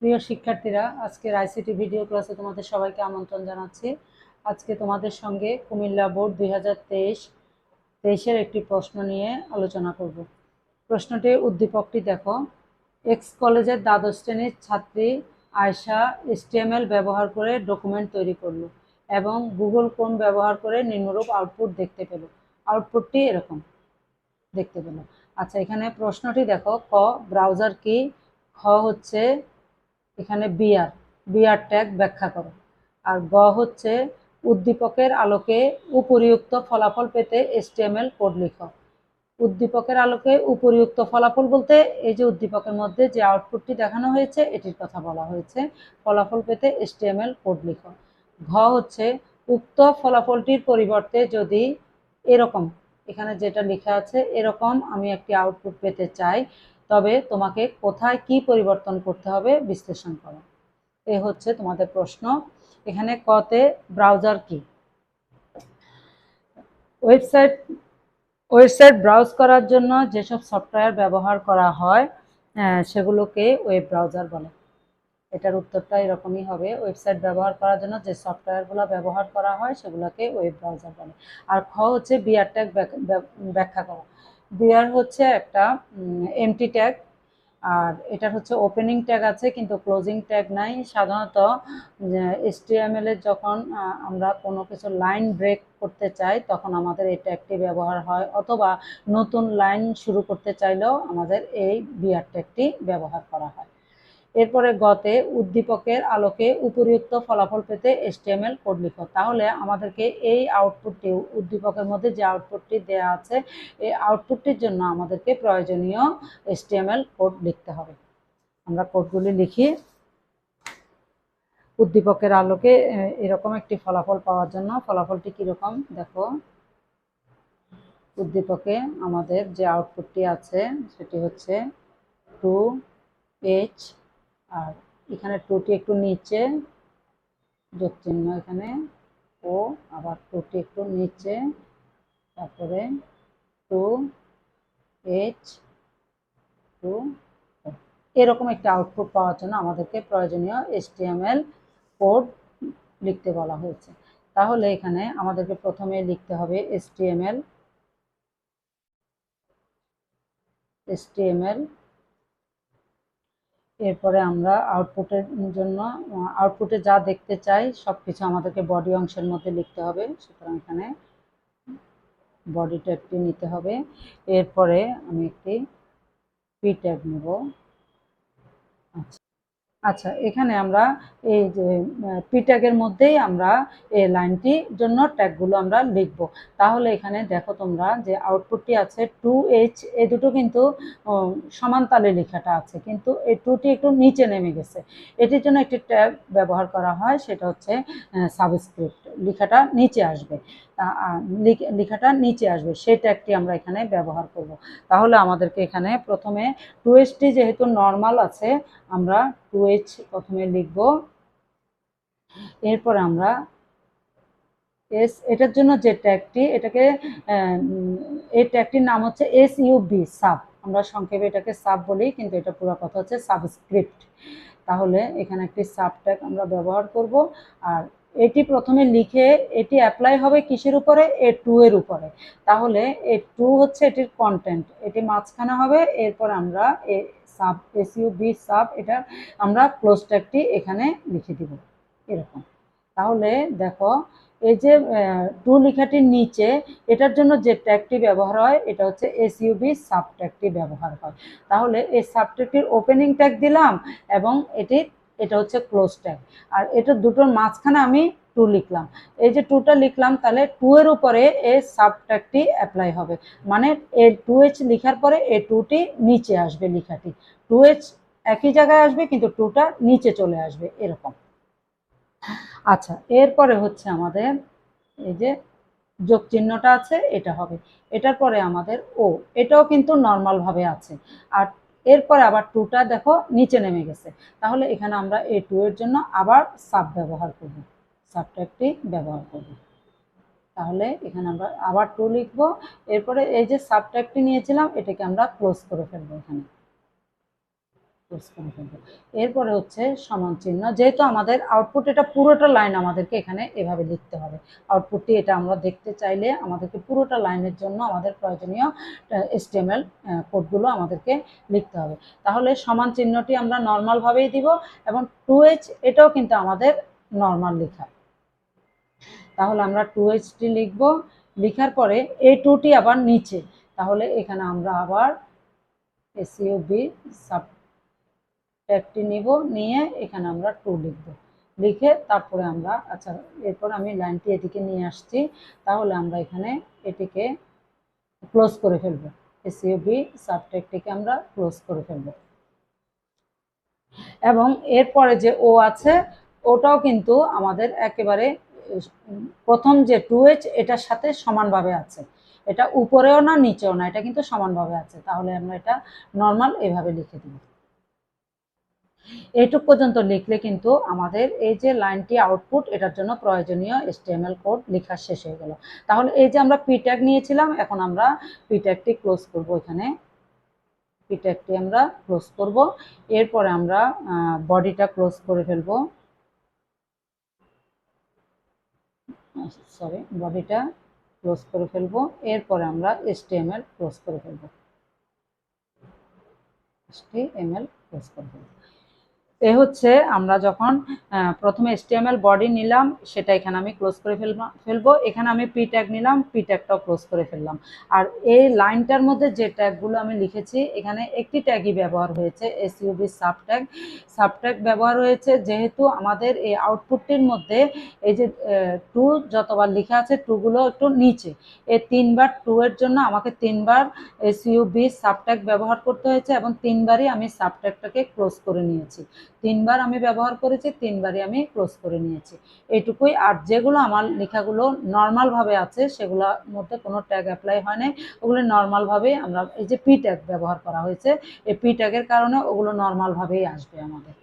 প্রিয় শিক্ষার্থীরা, আজকের আইসিটি ভিডিও ক্লাসে তোমাদের সবাইকে আমন্ত্রণ জানাচ্ছি। আজকে তোমাদের সঙ্গে কুমিল্লা বোর্ড 2023-এর একটি প্রশ্ন নিয়ে আলোচনা করব। প্রশ্নটির উদ্দীপকটি দেখো। এক্স কলেজের দ্বাদশ শ্রেণীর ছাত্রী আয়শা HTML ব্যবহার করে ডকুমেন্ট তৈরি করলো এবং গুগল ক্রোম ব্যবহার করে নিম্নরূপ আউটপুট দেখতে পেল। আউটপুটটি এরকম দেখতে পেল। আচ্ছা, এখানে প্রশ্নটি দেখো। ক, ব্রাউজার কি? খ হচ্ছে এখানে বিআর ট্যাগ ব্যাখ্যা করো। আর গ হচ্ছে উদ্দীপকের আলোকে উপরিউক্ত ফলাফল পেতে HTML কোড লিখো। উদ্দীপকের আলোকে উপরিউক্ত ফলাফল বলতে এই যে উদ্দীপকের মধ্যে যে আউটপুটটি দেখানো হয়েছে এটির কথা বলা হয়েছে। ফলাফল পেতে HTML কোড লিখো। ঘ হচ্ছে উক্ত ফলাফলটির পরিবর্তে যদি এরকম, এখানে যেটা লেখা আছে এরকম আমি একটি আউটপুট পেতে চাই, তবে তোমাকে কোথায় কি পরিবর্তন করতে হবে বিশ্লেষণ করো। এ হচ্ছে তোমাদের প্রশ্ন। এখানে কতে ব্রাউজার কি? ওয়েবসাইট ব্রাউজ করার জন্য যেসব সফটওয়্যার ব্যবহার করা হয় সেগুলোকে ওয়েব ব্রাউজার বলে। এটার উত্তরটা এরকমই হবে। ওয়েবসাইট ব্যবহার করার জন্য যে সফটওয়্যারগুলো ব্যবহার করা হয় সেগুলোকে ওয়েব ব্রাউজার বলে। আর খ হচ্ছে বিআর ট্যাগ ব্যাখ্যা করা। বিআর হচ্ছে একটা এমটি ট্যাগ, আর এটার হচ্ছে ওপেনিং ট্যাগ আছে কিন্তু ক্লোজিং ট্যাগ নাই। সাধারণত HTML এর যখন আমরা কোনো কিছু লাইন ব্রেক করতে চাই তখন আমাদের এই ট্যাগটি ব্যবহার হয়, অথবা নতুন লাইন শুরু করতে চাইলেও আমাদের এই বিআর ট্যাগটি ব্যবহার করা হয়। এরপরে গতে উদ্দীপকের আলোকে উপরিউক্ত ফলাফল পেতে HTML কোড লিখো। তাহলে আমাদেরকে এই আউটপুটটি, উদ্দীপকের মধ্যে যে আউটপুটটি দেওয়া আছে এই আউটপুটটির জন্য আমাদেরকে প্রয়োজনীয় HTML কোড লিখতে হবে। আমরা কোডগুলি লিখি। উদ্দীপকের আলোকে এরকম একটি ফলাফল পাওয়ার জন্য, ফলাফলটি কিরকম দেখো। উদ্দীপকে আমাদের যে আউটপুটটি আছে সেটি হচ্ছে 2h, আর এখানে 2টি একটু নিচে, যোগ চিহ্ন এখানে, ও আবার 2টি একটু নিচে, তারপরে 2h 2, এরকম একটা আউটপুট পাওয়ার জন্য আমাদেরকে প্রয়োজনীয় HTML কোড লিখতে বলা হয়েছে। তাহলে এখানে আমাদেরকে প্রথমে লিখতে হবে HTML। এরপরে আমরা আউটপুটের জন্য আউটপুটে যা দেখতে চাই সবকিছু আমাদেরকে বডি অংশের মধ্যে লিখতে হবে, সুতরাং এখানে বডি ট্যাগটি নিতে হবে। এরপরে আমি একটি পি ট্যাগ নেব। আচ্ছা, এখানে আমরা এই যে পি ট্যাগের মধ্যেই আমরা এই লাইনটির জন্য ট্যাগগুলো আমরা লিখব। তাহলে এখানে দেখো তোমরা যে আউটপুটটি আছে 2h, এই দুটো কিন্তু সমান তালে লেখাটা আছে, কিন্তু এই 2টি একটু নিচে নেমে গেছে। এটির জন্য একটি ট্যাগ ব্যবহার করা হয়, সেটা হচ্ছে সাবস্ক্রিপ্ট। লেখাটা নিচে আসবে, লেখাটা নিচে আসবে সেই ট্যাগটি আমরা এখানে ব্যবহার করব। তাহলে আমাদেরকে এখানে প্রথমে 2hটি যেহেতু নর্মাল আছে, আমরা 2h প্রথমে লিখব। এরপর আমরা এটার জন্য যে ট্যাগটি, এটাকে এই ট্যাগটির নাম হচ্ছে SUB, সাব। আমরা সংক্ষেপে এটাকে সাব বলি, কিন্তু এটা পুরো কথা হচ্ছে সাবস্ক্রিপ্ট। তাহলে এখানে একটি সাব ট্যাগ আমরা ব্যবহার করব। আর এটি প্রথমে লিখে এটি অ্যাপ্লাই হবে কিসের উপরে? A2 এর উপরে। তাহলে A2 হচ্ছে এটির কন্টেন্ট, এটি মাঝখানে হবে। এরপর আমরা সাব, SUB সাব, এটা আমরা ক্লোজ ট্যাগটি এখানে লিখে দিব এরকম। তাহলে দেখো এই যে 2 লেখাটির নিচে এটার জন্য যে ট্যাগটি ব্যবহার হয় এটা হচ্ছে SUB সাব ট্যাগটি ব্যবহার হয়। তাহলে এই সাব ট্যাগটির ওপেনিং ট্যাগ দিলাম এবং এটা হচ্ছে ক্লোজ ট্যাগ। আর এটা দুটোর মাঝখানে আমি 2 লিখলাম। এই যে 2টা লিখলাম, তাহলে 2 এর উপরে এই সাব ট্যাগটি অ্যাপ্লাই হবে, মানে এই 2h লেখার পরে এই 2টি নিচে আসবে। লেখাটি 2h একই জায়গায় আসবে কিন্তু 2টা নিচে চলে আসবে এরকম। আচ্ছা, এরপরে হচ্ছে আমাদের এই যে যোগ চিহ্নটা আছে এটা হবে। এটার পরে আমাদের ও, এটাও কিন্তু নর্মাল ভাবে আছে। আর এরপরে আবার 2টা দেখো নিচে নেমে গেছে। তাহলে এখানে আমরা এই 2 এর জন্য আবার সাব ব্যবহার করব, সাব ট্যাগটি ব্যবহার করব। তাহলে এখানে আমরা আবার 2 লিখব। এরপরে এই যে সাব ট্যাগটি নিয়েছিলাম এটাকে আমরা ক্লোজ করে ফেলবো এখানে। ক্লোজ করে ফেলবো। এরপরে হচ্ছে সমান চিহ্ন, যেহেতু আমাদের আউটপুট এটা পুরোটা লাইন আমাদেরকে এখানে এভাবে লিখতে হবে। আউটপুটটি এটা আমরা দেখতে চাইলে আমাদেরকে পুরোটা লাইনের জন্য আমাদের প্রয়োজনীয় HTML কোডগুলো আমাদেরকে লিখতে হবে। তাহলে সমান চিহ্নটি আমরা নর্মালভাবেই দিব, এবং 2H এটাও কিন্তু আমাদের নর্মাল লেখা। তাহলে আমরা 2H লিখব, লিখার পরে এই 2টি আবার নিচে, তাহলে এখানে আমরা আবার SUB সাব ট্যাগটি নিব, নিয়ে এখানে আমরা 2 লিখব, লিখে তারপরে আমরা আচ্ছা এরপর আমি লাইনটি এদিকে নিয়ে আসছি, তাহলে আমরা এখানে এটিকে ক্লোজ করে ফেলব, SUB সাব ট্যাগটিকে আমরা ক্লোজ করে ফেলব। এবং এরপরে যে ও আছে ওটাও কিন্তু আমাদের একেবারে প্রথম যে 2H এটার সাথে সমানভাবে আছে, এটা উপরেও না নিচেও না, এটা কিন্তু সমানভাবে আছে। তাহলে আমরা এটা নর্মাল এভাবে লিখে দিব। এইটুক পর্যন্ত লিখলে কিন্তু আমাদের এই যে লাইনটি আউটপুট এটার জন্য প্রয়োজনীয় HTML কোড লেখা শেষ হয়ে গেল। তাহলে এই যে আমরা পি ট্যাগ নিয়েছিলাম, এখন আমরা পি ট্যাগটি ক্লোজ করব, এখানে পি ট্যাগটি আমরা ক্লোজ করব। এরপরে আমরা বডিটা ক্লোজ করে ফেলবো, সরি বডিটা ক্লোজ করে ফেলবো। এরপরে আমরা HTML ক্লোজ করে ফেলবো, HTML ক্লোজ করে ফেলবো। এ হচ্ছে আমরা যখন প্রথমে HTML বডি নিলাম সেটা এখানে আমি ক্লোজ করে ফেলবো, এখানে আমি পি ট্যাগ নিলাম, পি ট্যাগটাও ক্লোজ করে ফেললাম। আর এই লাইনটার মধ্যে যে ট্যাগগুলো আমি লিখেছি এখানে একটি ট্যাগই ব্যবহার হয়েছে, SUB সাবট্যাগ। সাবট্যাগ ব্যবহার হয়েছে যেহেতু আমাদের এই আউটপুটটির মধ্যে এই যে 2 যতবার লেখা আছে 2গুলো একটু নিচে, এই 3বার 2 এর জন্য আমাকে 3বার SUB সাবট্যাগ ব্যবহার করতে হয়েছে, এবং 3বারই আমি সাবট্যাগটাকে ক্লোজ করে নিয়েছি। 3বার আমি ব্যবহার করেছি, 3বারই আমি ক্লোজ করে নিয়েছি, এইটুকুই। আর যেগুলো আমার লেখাগুলো নর্মালভাবে আছে সেগুলোর মধ্যে কোনো ট্যাগ অ্যাপ্লাই হয় নাই, ওগুলো নর্মালভাবেই আমরা এই যে পি ট্যাগ ব্যবহার করা হয়েছে, এই পি ট্যাগের কারণে ওগুলো নর্মালভাবেই আসবে আমাদের।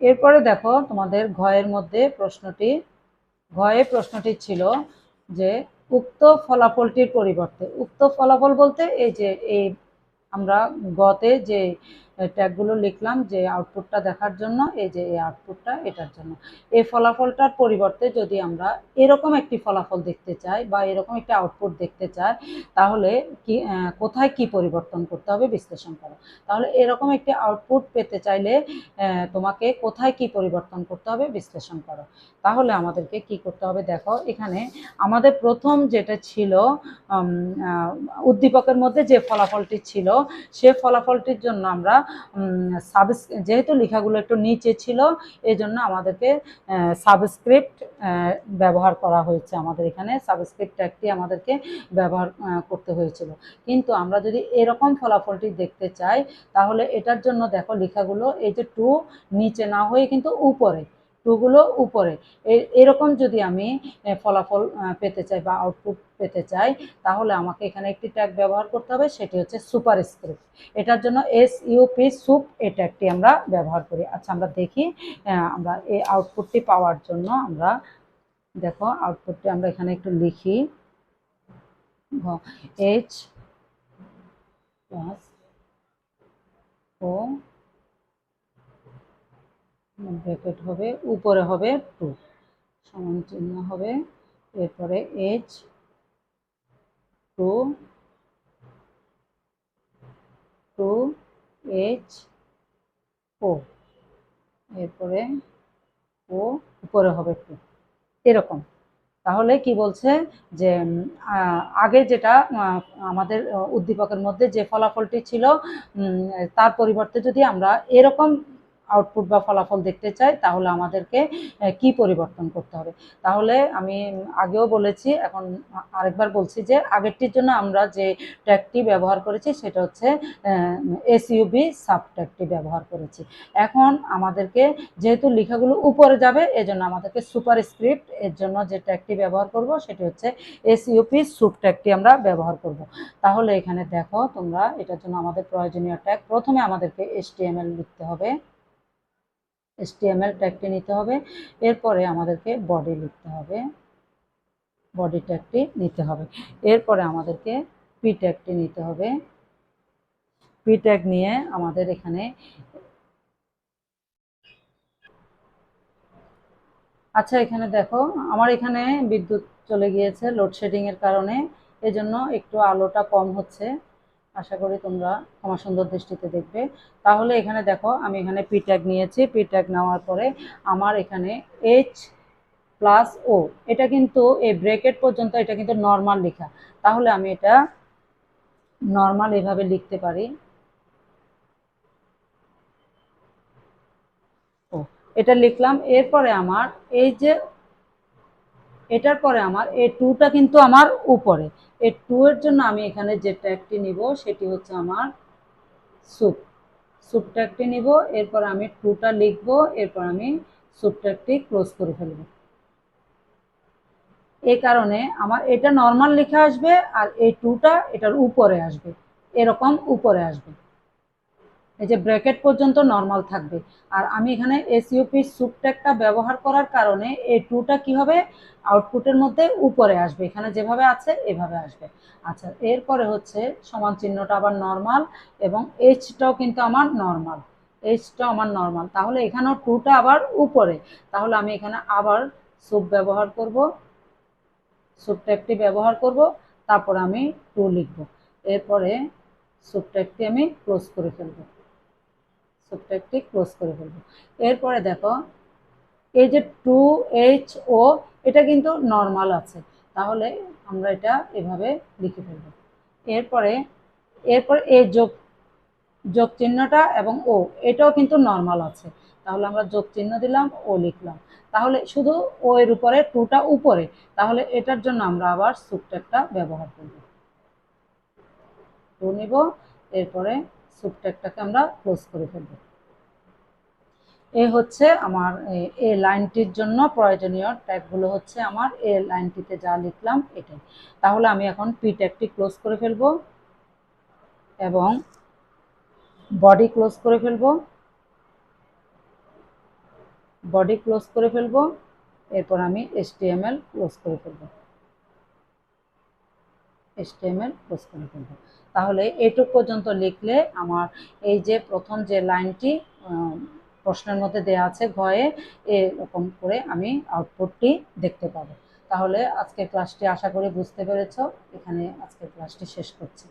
এরপরে দেখো তোমাদের ঘয়ের মধ্যে প্রশ্নটি ছিল যে উক্ত ফলাফলটির পরিবর্তে, উক্ত ফলাফল বলতে এই যে এই আমরা গতে যে ট্যাগগুলো লিখলাম যে আউটপুটটা দেখার জন্য, এই যে এই আউটপুটটা এটার জন্য, এই ফলাফলটার পরিবর্তে যদি আমরা এরকম একটি ফলাফল দেখতে চাই বা এরকম একটি আউটপুট দেখতে চাই, তাহলে কি কোথায় কি পরিবর্তন করতে হবে বিশ্লেষণ করো। তাহলে এরকম একটি আউটপুট পেতে চাইলে তোমাকে কোথায় কি পরিবর্তন করতে হবে বিশ্লেষণ করো। তাহলে আমাদেরকে কি করতে হবে দেখো, এখানে আমাদের প্রথম যেটা ছিল উদ্দীপকের মধ্যে যে ফলাফলটি ছিল সে ফলাফলটির জন্য আমরা যেহেতু লেখাগুলো একটু নিচে ছিল এই জন্য আমাদেরকে সাবস্ক্রিপ্ট ব্যবহার করা হয়েছে, আমাদের এখানে সাবস্ক্রিপ্ট ট্যাগটি আমাদেরকে ব্যবহার করতে হয়েছিল। কিন্তু আমরা যদি এরকম ফলাফলটি দেখতে চাই তাহলে এটার জন্য দেখো লেখাগুলো এই যে 2 নিচে না হয়ে কিন্তু উপরে, 2গুলো উপরে, এরকম যদি আমি ফলাফল পেতে চাই বা আউটপুট পেতে চাই তাহলে আমাকে এখানে একটি ট্যাগ ব্যবহার করতে হবে, সেটি হচ্ছে সুপারস্ক্রিপ্ট। এটার জন্য SUP সুপ এই ট্যাগটি আমরা ব্যবহার করি। আচ্ছা আমরা দেখি, আমরা এই আউটপুটটি পাওয়ার জন্য আমরা দেখো আউটপুটটি আমরা এখানে একটু লিখি, H প্লাস ও ব্র্যাকেট হবে, উপরে হবে 2 সমান চিহ্ন হবে, এরপরে H 2 H ও, এরপরে ও উপরে হবে 2 এরকম। তাহলে কি বলছে যে আগে যেটা আমাদের উদ্দীপকের মধ্যে যে ফলাফলটি ছিল তার পরিবর্তে যদি আমরা এরকম আউটপুট বা ফলাফল দেখতে চাই তাহলে আমাদেরকে কি পরিবর্তন করতে হবে। তাহলে আমি আগেও বলেছি, এখন আরেকবার বলছি যে আগেরটির জন্য আমরা যে ট্যাগটি ব্যবহার করেছি সেটা হচ্ছে SUB সাব ট্যাগটি ব্যবহার করেছি। এখন আমাদেরকে যেহেতু লেখাগুলো উপরে যাবে এজন্য আমাদেরকে সুপারস্ক্রিপ্ট এর জন্য যে ট্যাগটি ব্যবহার করব সেটি হচ্ছে SUP সুপ ট্যাগটি আমরা ব্যবহার করব। তাহলে এখানে দেখো তোমরা এটার জন্য আমাদের প্রয়োজনীয় ট্যাগ, প্রথমে আমাদেরকে HTML লিখতে হবে, HTML ট্যাগটি নিতে হবে, এরপরে আমাদেরকে বডি লিখতে হবে, বডি ট্যাগটি নিতে হবে, এরপরে আমাদেরকে পি ট্যাগটি নিতে হবে, পি ট্যাগ নিয়ে আমাদের এখানে আচ্ছা এখানে দেখো আমার এখানে বিদ্যুৎ চলে গিয়েছে লোডশেডিং এর কারণে, এজন্য একটু আলোটা কম হচ্ছে। আশা করি তোমরা আমার সুন্দর দৃষ্টিতে দেখবে। তাহলে এখানে দেখো আমি এখানে পি ট্যাগ নিয়েছি, পি ট্যাগ নেওয়ার পরে আমার এখানে এইচ প্লাস ও, এটা কিন্তু এই ব্রেকেট পর্যন্ত এটা কিন্তু নর্মাল লেখা, তাহলে আমি এটা নর্মাল এভাবে লিখতে পারি। ও, এটা লিখলাম। এরপরে আমার এই যে এটার পরে আমার এই টুটা কিন্তু আমার উপরে, এই টু এর জন্য আমি এখানে যে ট্যাগটি নিব সেটি হচ্ছে আমার সুপ, সুপ ট্যাগটি নিব। এরপর আমি টুটা লিখবো, এরপর আমি সুপ ট্যাগটি ক্লোজ করে ফেলবো। এই কারণে আমার এটা নর্মাল লেখা আসবে আর এই টুটা এটার উপরে আসবে, এরকম উপরে আসবে। এই যে ব্র্যাকেট পর্যন্ত নর্মাল থাকবে। আর আমি এখানে এসইউপি সুপ ট্যাগটা ব্যবহার করার কারণে এই টুটা কি হবে, আউটপুটের মধ্যে উপরে আসবে, এখানে যেভাবে আছে এভাবে আসবে। আচ্ছা এরপরে হচ্ছে সমান চিহ্নটা আবার নর্মাল, এবং এইচটাও কিন্তু আমার নর্মাল, এইচটাও আমার নর্মাল, তাহলে এখানেও টুটা আবার উপরে। তাহলে আমি এখানে আবার সুপ ব্যবহার করব, সুপ ট্যাগটি ব্যবহার করব, তারপর আমি টু লিখব। এরপরে সুপ ট্যাগটি আমি ক্লোজ করে ফেলবো, সুবট্রাক্টটি ক্লোজ করে ফেলবো। এরপরে দেখো এই যে টু এইচ ও, এটা কিন্তু নর্মাল আছে, তাহলে আমরা এটা এভাবে লিখে ফেলবো। এরপরে এরপর এই যোগ যোগ চিহ্নটা এবং ও, এটাও কিন্তু নর্মাল আছে, তাহলে আমরা যোগ চিহ্ন দিলাম, ও লিখলাম। তাহলে শুধু ও এর উপরে টুটা উপরে, তাহলে এটার জন্য আমরা আবার সুবট্রাক্টটা ব্যবহার করব। টু নিব, এরপরে সুবট্রাক্টটাকে আমরা ক্লোজ করে ফেলবো। এই হচ্ছে আমার এই লাইনটির জন্য প্রয়োজনীয় ট্যাগগুলো হচ্ছে আমার এই লাইনটিতে যা লিখলাম এটাই। তাহলে আমি এখন পি ট্যাগটি ক্লোজ করে ফেলবো এবং বডি ক্লোজ করে ফেলবো, বডি ক্লোজ করে ফেলবো। এরপর আমি HTML ক্লোজ করে ফেলবো, HTML ক্লোজ করে ফেলবো। তাহলে এইটুক পর্যন্ত লিখলে আমার এই যে প্রথম যে লাইনটি প্রশ্নের মধ্যে দেওয়া আছে ঘয়ে, এরকম করে আমি আউটপুটটি দেখতে পাবো। তাহলে আজকের ক্লাসটি আশা করি বুঝতে পেরেছো। এখানে আজকের ক্লাসটি শেষ করছি।